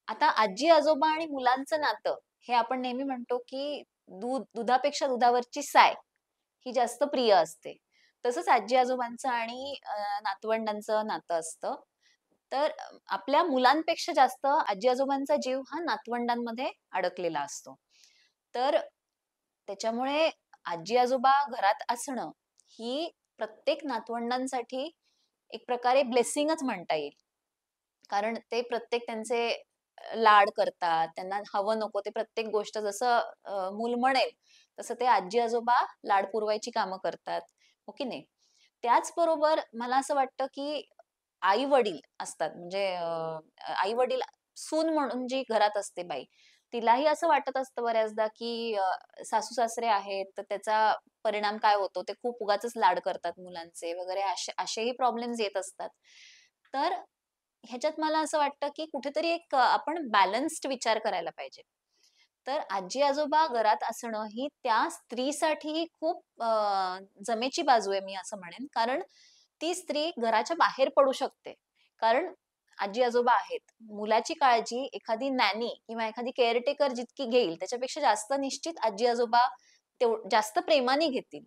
आता आजी-आजोबा आणि मुलांचं नातं हे आपण नेहमी म्हणतो, की दुधापेक्षा दुधावरची साय ही जास्त प्रिय असते. तसंच आजी-आजोबांचं आणि नातवंडांचं नातं असतं. तर आपल्या मुलांपेक्षा जास्त आजी-आजोबांचा जीव हा नातवंडांमध्ये अडकलेला असतो. तर त्याच्यामुळे आजी-आजोबा घरात असणं ही प्रत्येक नातवंडांसाठी एक प्रकारे ब्लेसिंगच म्हणता येईल. कारण ते प्रत्येक त्यांचे लाड करतात. त्यांना हवं नको ते प्रत्येक गोष्ट जसं मूल म्हणेल, तसं ते आजी-आजोबा लाड पुरवायची कामं करतात. हो की नाही? त्याचबरोबर मला असं वाटतं, की आई-वडील असतात म्हणजे आई-वडील सून म्हणून जी घरात असते बाई, तिलाही असं वाटत असतं बऱ्याचदा, की सासू-सासरे आहेत, तर त्याचा परिणाम काय होतो? ते खूप उगाचच लाड करतात मुलांचे वगैरे असेही प्रॉब्लेम्स येत असतात. तर ह्याच्यात मला असं वाटतं, की कुठेतरी एक आपण बॅलन्स्ड विचार करायला पाहिजे. तर आजी-आजोबा घरात असणं ही त्या स्त्रीसाठी खूप जमेची बाजू आहे मी असं म्हणेन. कारण ती स्त्री घराच्या बाहेर पडू शकते. कारण आजी-आजोबा आहेत. मुलाची काळजी एखादी नॅनी किंवा एखादी केअरटेकर जितकी घेईल त्याच्यापेक्षा जास्त निश्चित आजी-आजोबा जास्त प्रेमाने घेतील.